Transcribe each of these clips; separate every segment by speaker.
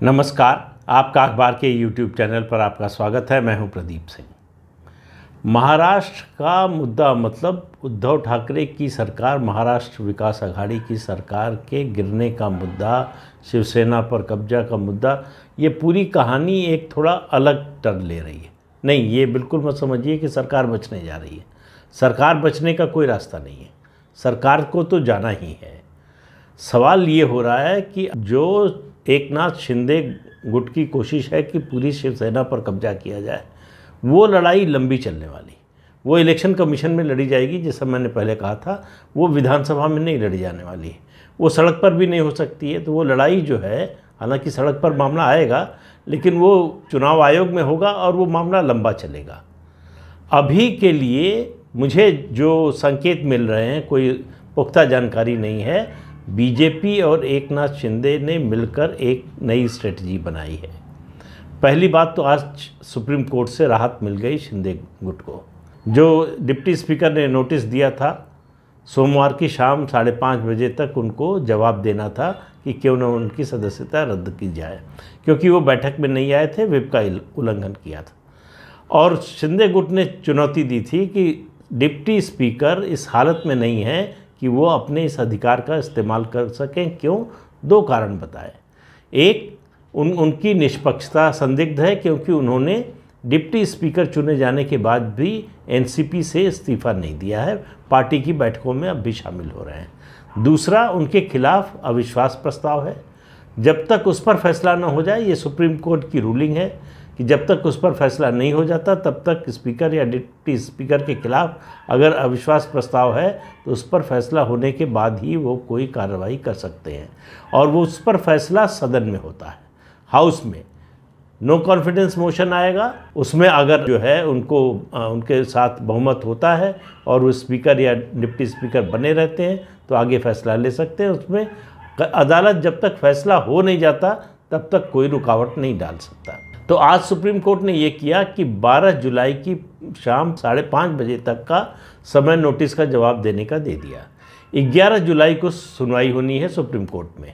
Speaker 1: नमस्कार। आपका अखबार के YouTube चैनल पर आपका स्वागत है। मैं हूं प्रदीप सिंह। महाराष्ट्र का मुद्दा मतलब उद्धव ठाकरे की सरकार, महाराष्ट्र विकास आघाड़ी की सरकार के गिरने का मुद्दा, शिवसेना पर कब्जा का मुद्दा, ये पूरी कहानी एक थोड़ा अलग टर्न ले रही है। नहीं, ये बिल्कुल मत समझिए कि सरकार बचने जा रही है। सरकार बचने का कोई रास्ता नहीं है, सरकार को तो जाना ही है। सवाल ये हो रहा है कि जो एकनाथ शिंदे गुट की कोशिश है कि पूरी शिवसेना पर कब्जा किया जाए, वो लड़ाई लंबी चलने वाली। वो इलेक्शन कमीशन में लड़ी जाएगी, जैसा मैंने पहले कहा था। वो विधानसभा में नहीं लड़ी जाने वाली है, वो सड़क पर भी नहीं हो सकती है। तो वो लड़ाई जो है, हालांकि सड़क पर मामला आएगा, लेकिन वो चुनाव आयोग में होगा और वो मामला लंबा चलेगा। अभी के लिए मुझे जो संकेत मिल रहे हैं, कोई पुख्ता जानकारी नहीं है, बीजेपी और एकनाथ शिंदे ने मिलकर एक नई स्ट्रेटजी बनाई है। पहली बात तो आज सुप्रीम कोर्ट से राहत मिल गई शिंदे गुट को। जो डिप्टी स्पीकर ने नोटिस दिया था, सोमवार की शाम 5:30 बजे तक उनको जवाब देना था कि क्यों न उनकी सदस्यता रद्द की जाए, क्योंकि वो बैठक में नहीं आए थे, व्हिप का उल्लंघन किया था। और शिंदे गुट ने चुनौती दी थी कि डिप्टी स्पीकर इस हालत में नहीं है कि वो अपने इस अधिकार का इस्तेमाल कर सकें। क्यों? दो कारण बताए। एक, उनकी निष्पक्षता संदिग्ध है, क्योंकि उन्होंने डिप्टी स्पीकर चुने जाने के बाद भी एनसीपी से इस्तीफा नहीं दिया है, पार्टी की बैठकों में अब भी शामिल हो रहे हैं। दूसरा, उनके खिलाफ अविश्वास प्रस्ताव है। जब तक उस पर फैसला न हो जाए, ये सुप्रीम कोर्ट की रूलिंग है कि जब तक उस पर फैसला नहीं हो जाता, तब तक स्पीकर या डिप्टी स्पीकर के खिलाफ अगर अविश्वास प्रस्ताव है तो उस पर फैसला होने के बाद ही वो कोई कार्रवाई कर सकते हैं। और वो उस पर फैसला सदन में होता है, हाउस में। नो कॉन्फिडेंस मोशन आएगा, उसमें अगर जो है उनके साथ बहुमत होता है और वो स्पीकर या डिप्टी स्पीकर बने रहते हैं तो आगे फैसला ले सकते हैं। उसमें अदालत जब तक फैसला हो नहीं जाता तब तक कोई रुकावट नहीं डाल सकता। तो आज सुप्रीम कोर्ट ने ये किया कि 12 जुलाई की शाम 5:30 बजे तक का समय नोटिस का जवाब देने का दे दिया। 11 जुलाई को सुनवाई होनी है सुप्रीम कोर्ट में।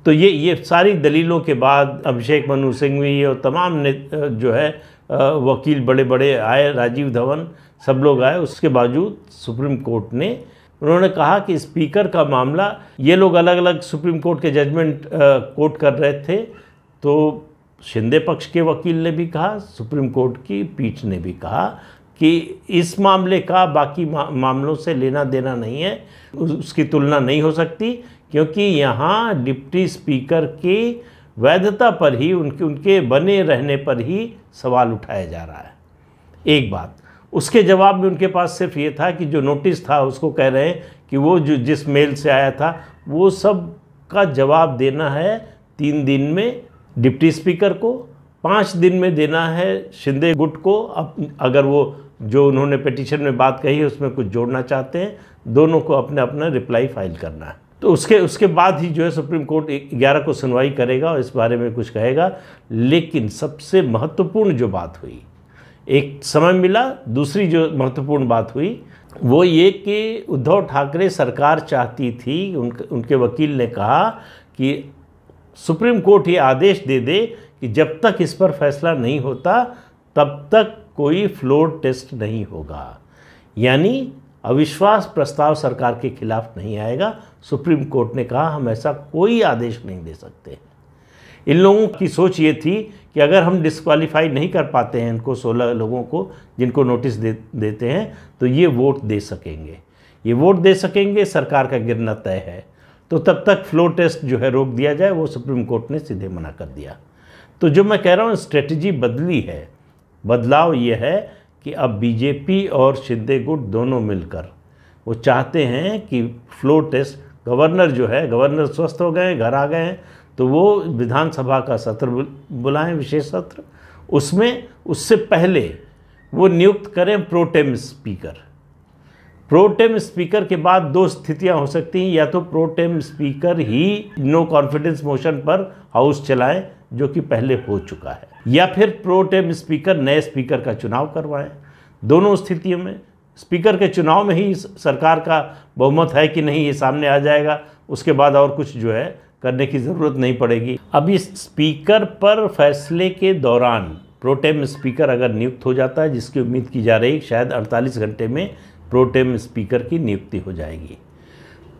Speaker 1: तो ये सारी दलीलों के बाद अभिषेक मनु सिंघवी और तमाम जो है वकील बड़े बड़े आए, राजीव धवन, सब लोग आए। उसके बावजूद सुप्रीम कोर्ट ने उन्होंने कहा कि स्पीकर का मामला, ये लोग अलग अलग सुप्रीम कोर्ट के जजमेंट कोर्ट कर रहे थे। तो शिंदे पक्ष के वकील ने भी कहा, सुप्रीम कोर्ट की पीठ ने भी कहा कि इस मामले का बाकी मामलों से लेना देना नहीं है, उसकी तुलना नहीं हो सकती, क्योंकि यहाँ डिप्टी स्पीकर की वैधता पर ही, उनके बने रहने पर ही सवाल उठाया जा रहा है। एक बात। उसके जवाब में उनके पास सिर्फ ये था कि जो नोटिस था उसको कह रहे हैं कि वो जिस मेल से आया था वो सब का जवाब देना है 3 दिन में डिप्टी स्पीकर को, 5 दिन में देना है शिंदे गुट को। अगर वो जो उन्होंने पिटीशन में बात कही है उसमें कुछ जोड़ना चाहते हैं, दोनों को अपने अपना रिप्लाई फाइल करना है। तो उसके बाद ही जो है सुप्रीम कोर्ट 11 को सुनवाई करेगा और इस बारे में कुछ कहेगा। लेकिन सबसे महत्वपूर्ण जो बात हुई, एक समय मिला, दूसरी जो महत्वपूर्ण बात हुई वो ये कि उद्धव ठाकरे सरकार चाहती थी, उनके वकील ने कहा कि सुप्रीम कोर्ट ये आदेश दे दे कि जब तक इस पर फैसला नहीं होता तब तक कोई फ्लोर टेस्ट नहीं होगा, यानी अविश्वास प्रस्ताव सरकार के खिलाफ नहीं आएगा। सुप्रीम कोर्ट ने कहा हम ऐसा कोई आदेश नहीं दे सकते। इन लोगों की सोच ये थी कि अगर हम डिस्क्वालीफाई नहीं कर पाते हैं इनको, 16 लोगों को जिनको नोटिस देते हैं, तो ये वोट दे सकेंगे, ये वोट दे सकेंगे, सरकार का गिरना तय है। तो तब तक फ्लोर टेस्ट जो है रोक दिया जाए, वो सुप्रीम कोर्ट ने सीधे मना कर दिया। तो जो मैं कह रहा हूँ स्ट्रेटजी बदली है। बदलाव ये है कि अब बीजेपी और शिंदे गुट दोनों मिलकर वो चाहते हैं कि फ्लोर टेस्ट, गवर्नर जो है, गवर्नर स्वस्थ हो गए, घर आ गए हैं, तो वो विधानसभा का सत्र बुलाएं, विशेष सत्र। उसमें उससे पहले वो नियुक्त करें प्रोटेम स्पीकर। प्रोटेम स्पीकर के बाद 2 स्थितियां हो सकती हैं, या तो प्रोटेम स्पीकर ही नो कॉन्फिडेंस मोशन पर हाउस चलाएं, जो कि पहले हो चुका है, या फिर प्रोटेम स्पीकर नए स्पीकर का चुनाव करवाएं। दोनों स्थितियों में स्पीकर के चुनाव में ही सरकार का बहुमत है कि नहीं ये सामने आ जाएगा। उसके बाद और कुछ जो है करने की ज़रूरत नहीं पड़ेगी। अब इस स्पीकर पर फैसले के दौरान प्रोटेम स्पीकर अगर नियुक्त हो जाता है, जिसकी उम्मीद की जा रही है शायद 48 घंटे में प्रोटेम स्पीकर की नियुक्ति हो जाएगी,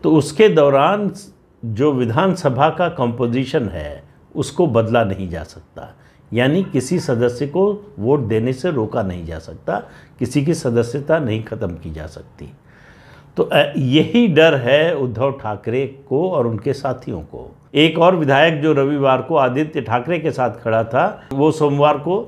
Speaker 1: तो उसके दौरान जो विधानसभा का कंपोजिशन है उसको बदला नहीं जा सकता, यानी किसी सदस्य को वोट देने से रोका नहीं जा सकता, किसी की सदस्यता नहीं खत्म की जा सकती। तो यही डर है उद्धव ठाकरे को और उनके साथियों को। एक और विधायक जो रविवार को आदित्य ठाकरे के साथ खड़ा था, वो सोमवार को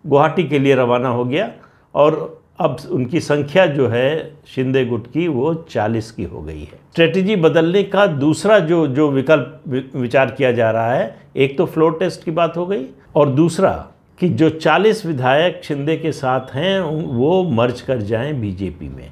Speaker 1: गुवाहाटी के लिए रवाना हो गया और अब उनकी संख्या जो है शिंदे गुट की वो 40 की हो गई है। स्ट्रेटजी बदलने का दूसरा जो विकल्प विचार किया जा रहा है, एक तो फ्लोर टेस्ट की बात हो गई और दूसरा कि जो 40 विधायक शिंदे के साथ हैं वो मर्ज कर जाएं बीजेपी में,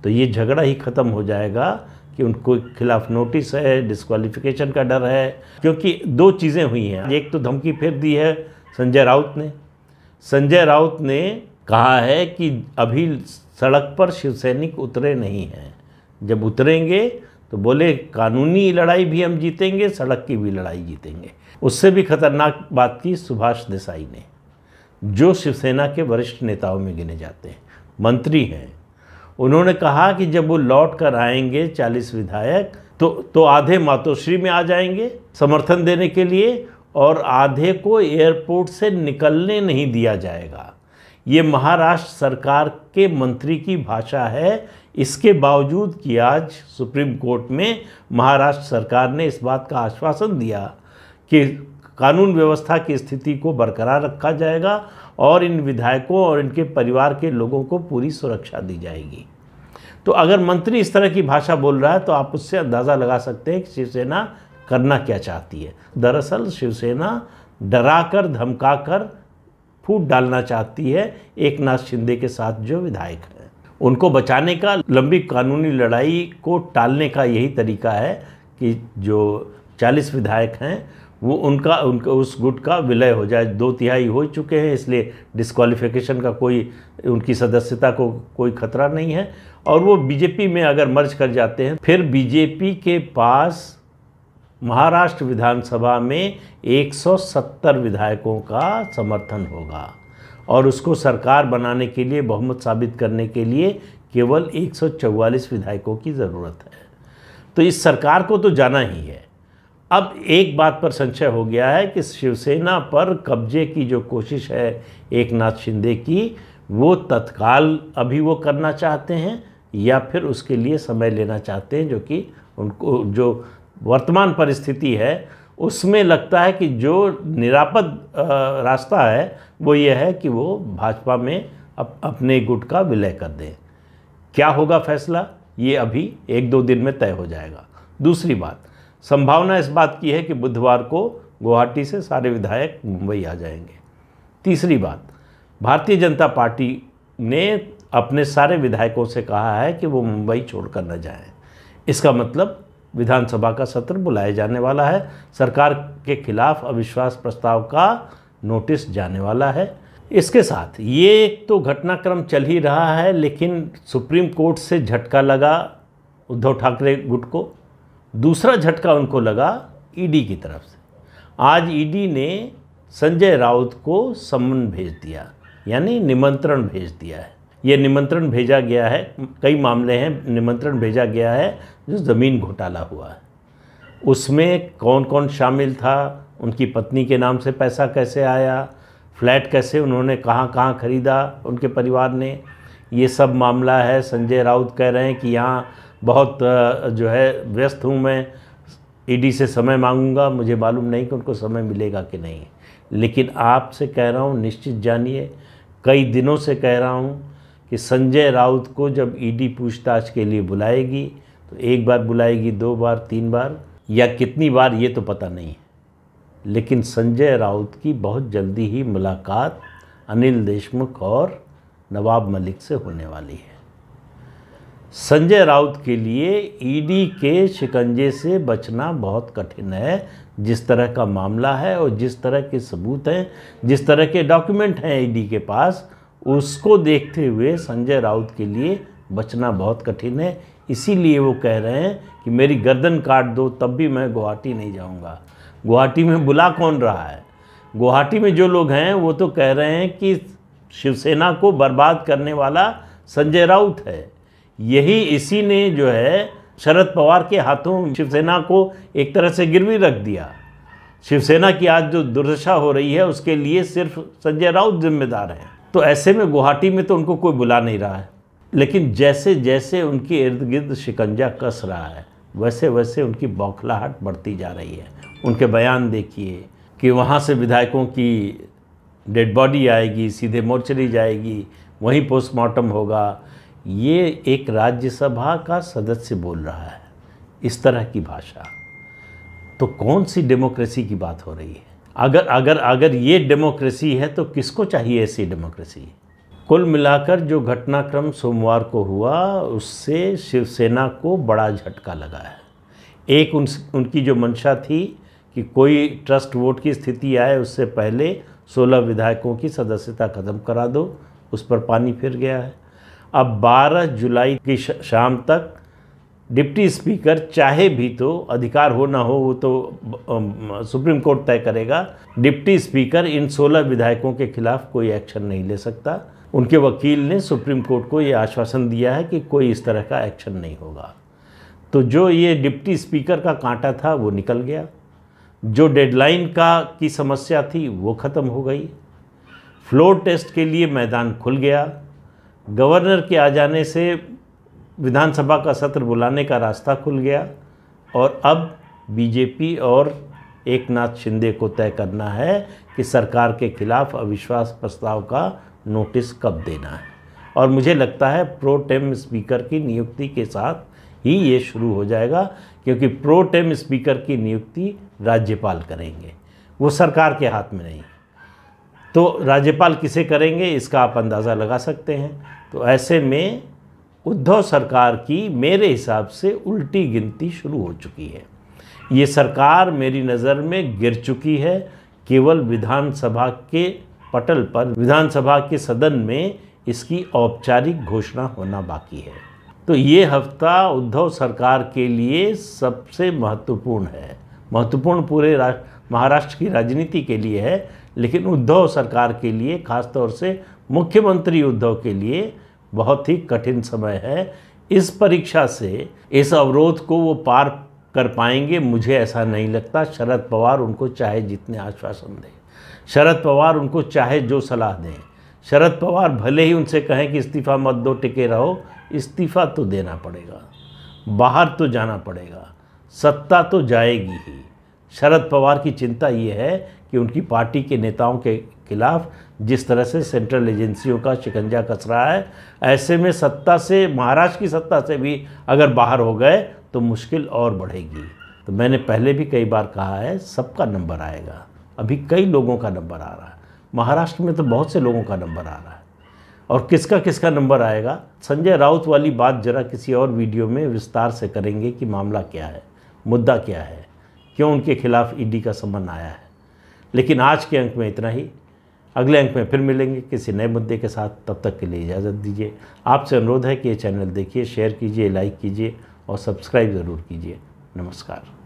Speaker 1: तो ये झगड़ा ही ख़त्म हो जाएगा कि उनको खिलाफ नोटिस है, डिस्क्वालिफिकेशन का डर है। क्योंकि दो चीज़ें हुई हैं, एक तो धमकी फिर दी है संजय राउत ने कहा है कि अभी सड़क पर शिवसैनिक उतरे नहीं हैं, जब उतरेंगे तो बोले कानूनी लड़ाई भी हम जीतेंगे, सड़क की भी लड़ाई जीतेंगे। उससे भी खतरनाक बात की सुभाष देसाई ने, जो शिवसेना के वरिष्ठ नेताओं में गिने जाते हैं, मंत्री हैं। उन्होंने कहा कि जब वो लौट कर आएंगे 40 विधायक तो आधे मातोश्री में आ जाएंगे समर्थन देने के लिए और आधे को एयरपोर्ट से निकलने नहीं दिया जाएगा। ये महाराष्ट्र सरकार के मंत्री की भाषा है, इसके बावजूद कि आज सुप्रीम कोर्ट में महाराष्ट्र सरकार ने इस बात का आश्वासन दिया कि कानून व्यवस्था की स्थिति को बरकरार रखा जाएगा और इन विधायकों और इनके परिवार के लोगों को पूरी सुरक्षा दी जाएगी। तो अगर मंत्री इस तरह की भाषा बोल रहा है तो आप उससे अंदाज़ा लगा सकते हैं कि शिवसेना करना क्या चाहती है। दरअसल शिवसेना डराकर धमकाकर फूट डालना चाहती है एकनाथ शिंदे के साथ जो विधायक हैं, उनको बचाने का, लंबी कानूनी लड़ाई को टालने का यही तरीका है कि जो 40 विधायक हैं वो उनका उस गुट का विलय हो जाए। 2/3 हो चुके हैं, इसलिए डिस्क्वालिफिकेशन का उनकी सदस्यता को कोई खतरा नहीं है और वो बीजेपी में अगर मर्ज कर जाते हैं फिर बीजेपी के पास महाराष्ट्र विधानसभा में 170 विधायकों का समर्थन होगा और उसको सरकार बनाने के लिए, बहुमत साबित करने के लिए केवल 144 विधायकों की ज़रूरत है। तो इस सरकार को तो जाना ही है। अब एक बात पर संशय हो गया है कि शिवसेना पर कब्जे की जो कोशिश है एकनाथ शिंदे की, वो तत्काल अभी वो करना चाहते हैं या फिर उसके लिए समय लेना चाहते हैं, जो कि उनको जो वर्तमान परिस्थिति है उसमें लगता है कि जो निरापद रास्ता है वो ये है कि वो भाजपा में अपने गुट का विलय कर दें। क्या होगा फैसला, ये अभी 1-2 दिन में तय हो जाएगा। दूसरी बात, संभावना इस बात की है कि बुधवार को गुवाहाटी से सारे विधायक मुंबई आ जाएंगे। तीसरी बात, भारतीय जनता पार्टी ने अपने सारे विधायकों से कहा है कि वो मुंबई छोड़कर न जाएं। इसका मतलब विधानसभा का सत्र बुलाया जाने वाला है, सरकार के खिलाफ अविश्वास प्रस्ताव का नोटिस जाने वाला है। इसके साथ ये तो घटनाक्रम चल ही रहा है, लेकिन सुप्रीम कोर्ट से झटका लगा उद्धव ठाकरे गुट को। दूसरा झटका उनको लगा ईडी की तरफ से। आज ईडी ने संजय राउत को सम्मन भेज दिया, यानी निमंत्रण भेज दिया है। ये निमंत्रण भेजा गया है, कई मामले हैं, निमंत्रण भेजा गया है जो ज़मीन घोटाला हुआ है। उसमें कौन कौन शामिल था, उनकी पत्नी के नाम से पैसा कैसे आया, फ्लैट कैसे उन्होंने कहाँ कहाँ ख़रीदा उनके परिवार ने, ये सब मामला है। संजय राउत कह रहे हैं कि यहाँ बहुत जो है व्यस्त हूँ, मैं ईडी से समय मांगूंगा, मुझे मालूम नहीं कि उनको समय मिलेगा कि नहीं। लेकिन आपसे कह रहा हूँ, निश्चित जानिए, कई दिनों से कह रहा हूँ कि संजय राउत को जब ईडी पूछताछ के लिए बुलाएगी तो 1 बार बुलाएगी, 2 बार, 3 बार या कितनी बार ये तो पता नहीं है, लेकिन संजय राउत की बहुत जल्दी ही मुलाकात अनिल देशमुख और नवाब मलिक से होने वाली है। संजय राउत के लिए ईडी के शिकंजे से बचना बहुत कठिन है। जिस तरह का मामला है और जिस तरह के सबूत हैं, जिस तरह के डॉक्यूमेंट हैं ईडी के पास, उसको देखते हुए संजय राउत के लिए बचना बहुत कठिन है। इसीलिए वो कह रहे हैं कि मेरी गर्दन काट दो तब भी मैं गुवाहाटी नहीं जाऊंगा। गुवाहाटी में बुला कौन रहा है? गुवाहाटी में जो लोग हैं वो तो कह रहे हैं कि शिवसेना को बर्बाद करने वाला संजय राउत है। यही इसी ने जो है शरद पवार के हाथों शिवसेना को एक तरह से गिरवी रख दिया। शिवसेना की आज जो दुर्दशा हो रही है उसके लिए सिर्फ संजय राउत जिम्मेदार हैं। तो ऐसे में गुवाहाटी में तो उनको कोई बुला नहीं रहा है, लेकिन जैसे जैसे उनके इर्द गिर्द शिकंजा कस रहा है वैसे वैसे उनकी बौखलाहट बढ़ती जा रही है। उनके बयान देखिए कि वहाँ से विधायकों की डेड बॉडी आएगी, सीधे मोर्चरी जाएगी, वहीं पोस्टमार्टम होगा। ये एक राज्यसभा का सदस्य बोल रहा है इस तरह की भाषा, तो कौन सी डेमोक्रेसी की बात हो रही है? अगर ये डेमोक्रेसी है तो किसको चाहिए ऐसी डेमोक्रेसी? कुल मिलाकर जो घटनाक्रम सोमवार को हुआ उससे शिवसेना को बड़ा झटका लगा है। एक उनकी जो मंशा थी कि कोई ट्रस्ट वोट की स्थिति आए उससे पहले 16 विधायकों की सदस्यता ख़त्म करा दो, उस पर पानी फिर गया है। अब 12 जुलाई की शाम तक डिप्टी स्पीकर चाहे भी, तो अधिकार हो ना हो वो तो सुप्रीम कोर्ट तय करेगा, डिप्टी स्पीकर इन 16 विधायकों के खिलाफ कोई एक्शन नहीं ले सकता। उनके वकील ने सुप्रीम कोर्ट को ये आश्वासन दिया है कि कोई इस तरह का एक्शन नहीं होगा। तो जो ये डिप्टी स्पीकर का कांटा था वो निकल गया, जो डेडलाइन की समस्या थी वो ख़त्म हो गई, फ्लोर टेस्ट के लिए मैदान खुल गया, गवर्नर के आ जाने से विधानसभा का सत्र बुलाने का रास्ता खुल गया, और अब बीजेपी और एकनाथ शिंदे को तय करना है कि सरकार के खिलाफ अविश्वास प्रस्ताव का नोटिस कब देना है। और मुझे लगता है प्रो टेम स्पीकर की नियुक्ति के साथ ही ये शुरू हो जाएगा, क्योंकि प्रो टेम स्पीकर की नियुक्ति राज्यपाल करेंगे, वो सरकार के हाथ में नहीं। तो राज्यपाल किसे करेंगे इसका आप अंदाज़ा लगा सकते हैं। तो ऐसे में उद्धव सरकार की मेरे हिसाब से उल्टी गिनती शुरू हो चुकी है। ये सरकार मेरी नज़र में गिर चुकी है। केवल विधानसभा के पटल पर, विधानसभा के सदन में इसकी औपचारिक घोषणा होना बाकी है। तो ये हफ्ता उद्धव सरकार के लिए सबसे महत्वपूर्ण है। महत्वपूर्ण पूरे महाराष्ट्र की राजनीति के लिए है, लेकिन उद्धव सरकार के लिए, खासतौर से मुख्यमंत्री उद्धव के लिए बहुत ही कठिन समय है। इस परीक्षा से, इस अवरोध को वो पार कर पाएंगे मुझे ऐसा नहीं लगता। शरद पवार उनको चाहे जितने आश्वासन दें, शरद पवार उनको चाहे जो सलाह दें, शरद पवार भले ही उनसे कहें कि इस्तीफ़ा मत दो, टिके रहो, इस्तीफ़ा तो देना पड़ेगा, बाहर तो जाना पड़ेगा, सत्ता तो जाएगी ही। शरद पवार की चिंता ये है कि उनकी पार्टी के नेताओं के खिलाफ जिस तरह से सेंट्रल एजेंसियों का शिकंजा कस रहा है, ऐसे में सत्ता से, महाराष्ट्र की सत्ता से भी अगर बाहर हो गए तो मुश्किल और बढ़ेगी। तो मैंने पहले भी कई बार कहा है, सबका नंबर आएगा। अभी कई लोगों का नंबर आ रहा है, महाराष्ट्र में तो बहुत से लोगों का नंबर आ रहा है। और किसका किसका नंबर आएगा, संजय राउत वाली बात जरा किसी और वीडियो में विस्तार से करेंगे कि मामला क्या है, मुद्दा क्या है, क्यों उनके खिलाफ ईडी का समन आया है। लेकिन आज के अंक में इतना ही। अगले अंक में फिर मिलेंगे किसी नए मुद्दे के साथ। तब तक के लिए इजाज़त दीजिए। आपसे अनुरोध है कि ये चैनल देखिए, शेयर कीजिए, लाइक कीजिए और सब्सक्राइब ज़रूर कीजिए। नमस्कार।